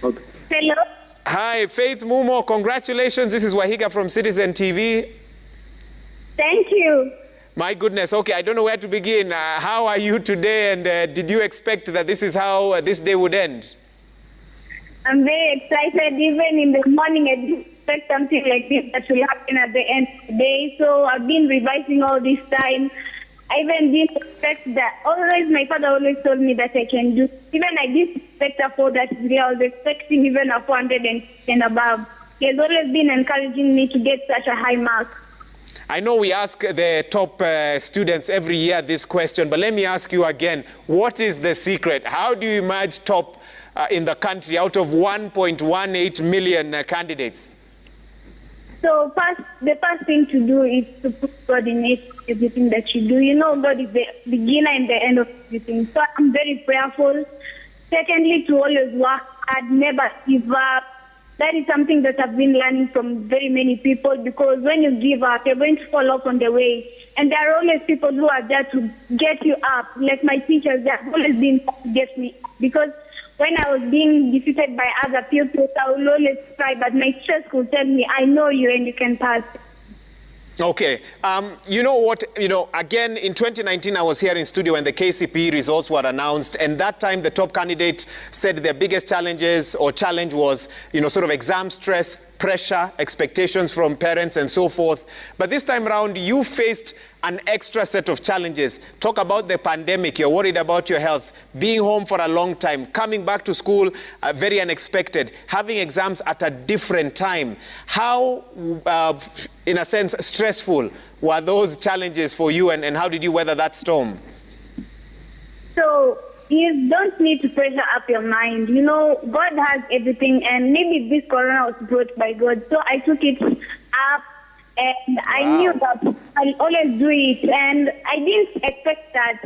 Okay. Hello. Hi, Faith Mumo. Congratulations. This is Wahiga from Citizen TV. Thank you. My goodness. Okay, I don't know where to begin. How are you today? And did you expect that this is how this day would end? I'm very excited. Even in the morning, I didn't expect something like this that will happen at the end of the day. So I've been revising all this time. I even didn't expect that. Always, my father always told me that I can do. Even I didn't expect a 4 that degree. I was expecting even a 400 and above. He has always been encouraging me to get such a high mark. I know we ask the top students every year this question, but let me ask you again, what is the secret? How do you emerge top in the country out of 1.18 million candidates? So the first thing to do is to put God in everything that you do. You know, God is the beginner and the end of everything. So I'm very prayerful. Secondly, to always work hard, never give up. That is something that I've been learning from very many people, because when you give up, you're going to fall off on the way. And there are always people who are there to get you up. Like my teachers, they have always been to get me up. Because when I was being defeated by other pupils, I would always try, but my stress could tell me, I know you and you can pass. Okay. You know what? Again, in 2019, I was here in studio when the KCPE results were announced. And that time, the top candidate said their biggest challenge was, sort of exam stress, pressure, expectations from parents and so forth. But this time around, you faced an extra set of challenges. Talk about the pandemic. You're worried about your health, being home for a long time, coming back to school, very unexpected, having exams at a different time. How, in a sense, stressful were those challenges for you, and how did you weather that storm? So you don't need to pressure up your mind. You know, God has everything, and maybe this corona was brought by God. So I took it up, and I knew that I'll always do it. And I didn't expect that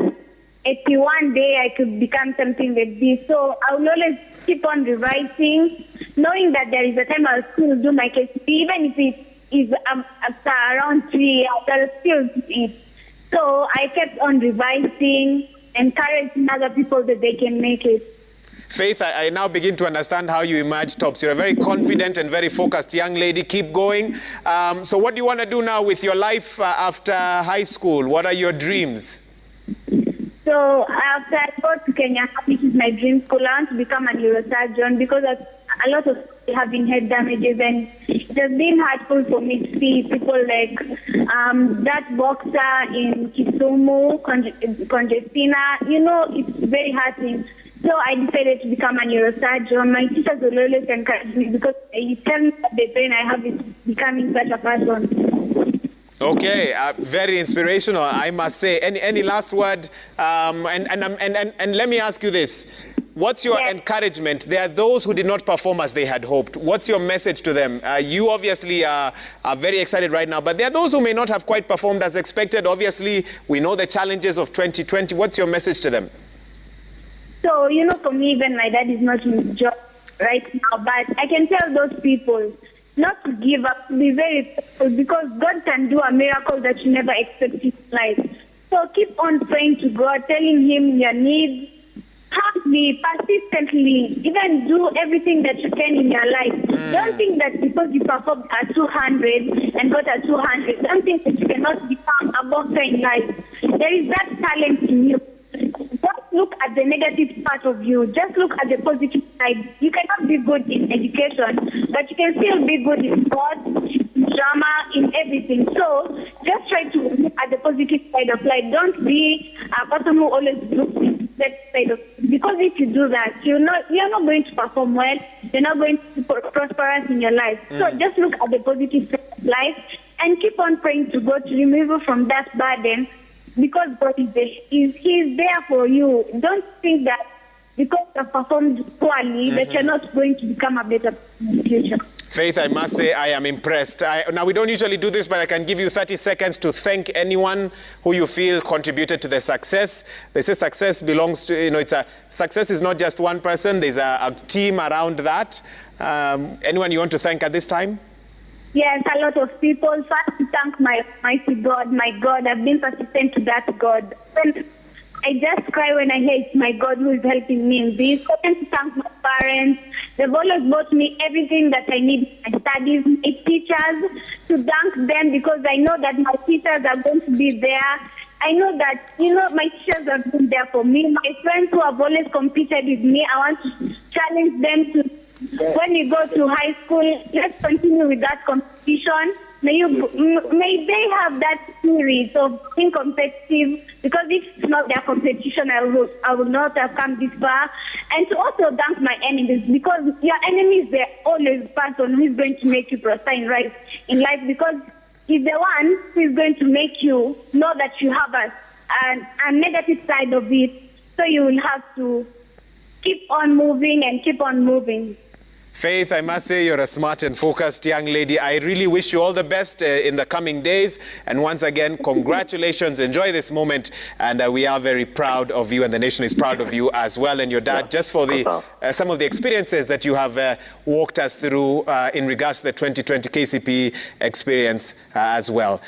at one day I could become something like this. So I will always keep on revising, knowing that there is a time I'll still do my case, even if it is after around 3 years, I'll still do it. So I kept on revising, encouraging other people that they can make it. Faith, I now begin to understand how you emerge tops. You're a very confident and very focused young lady. Keep going. So what do you want to do now with your life after high school? What are your dreams? So after I go to Kenya, which is my dream school, I want to become a neurosurgeon, because a lot of people have been head damages, and it has been hurtful for me to see people like that boxer in Kisumu, Congestina. You know, it's very hurting. So I decided to become a neurosurgeon. My teachers will always encourage me, because you tell me that the brain I have is becoming such a person. Okay, very inspirational, I must say. Any last word? And let me ask you this. What's your encouragement? There are those who did not perform as they had hoped. What's your message to them? You obviously are very excited right now, but there are those who may not have quite performed as expected. Obviously, we know the challenges of 2020. What's your message to them? So, you know, for me, even my dad is not in his job right now, but I can tell those people not to give up, to be very faithful, because God can do a miracle that you never expected in life. So keep on praying to God, telling Him your needs, humbly, persistently, even do everything that you can in your life. Don't think that because you performed at 200 and got a 200, don't think that you cannot become a boxer in life. There is that talent in you. Don't look at the negative part of you. Just look at the positive side. You cannot be good in education, but you can still be good in sports, in drama, in everything. So just try to look at the positive side of life. Don't be a person who always looks at that side of it. Because if you do that, you're not going to perform well. You're not going to be prosperous in your life. So just look at the positive side of life and keep on praying to God to remove you from that burden. Because God is there. He's there for you. Don't think that because you have performed poorly that you're not going to become a better person in the future. Faith, I must say I am impressed. Now, we don't usually do this, but I can give you 30 seconds to thank anyone who you feel contributed to the success. They say success belongs to, success is not just one person. There's a team around that. Anyone you want to thank at this time? Yes, a lot of people. First, to thank my mighty God, my God. I've been persistent to that God. I just cry when I hear it's my God who is helping me in this. I want to thank my parents. They've always bought me everything that I need in my studies, my teachers, to thank them because I know that my teachers are going to be there. I know that, my teachers have been there for me. My friends who have always competed with me, I want to challenge them to, when you go to high school, let's continue with that competition. May they have that spirit of being competitive, because if it's not their competition, I would not have come this far. And to also thank my enemies, because your enemies, they're always the person who is going to make you prosper in life, because he's the one who is going to make you know that you have a negative side of it. So you will have to keep on moving and keep on moving. Faith, I must say you're a smart and focused young lady. I really wish you all the best in the coming days. And once again, congratulations. Enjoy this moment. And we are very proud of you, and the nation is proud of you as well, and your dad, just for the some of the experiences that you have walked us through in regards to the 2020 KCPE experience as well.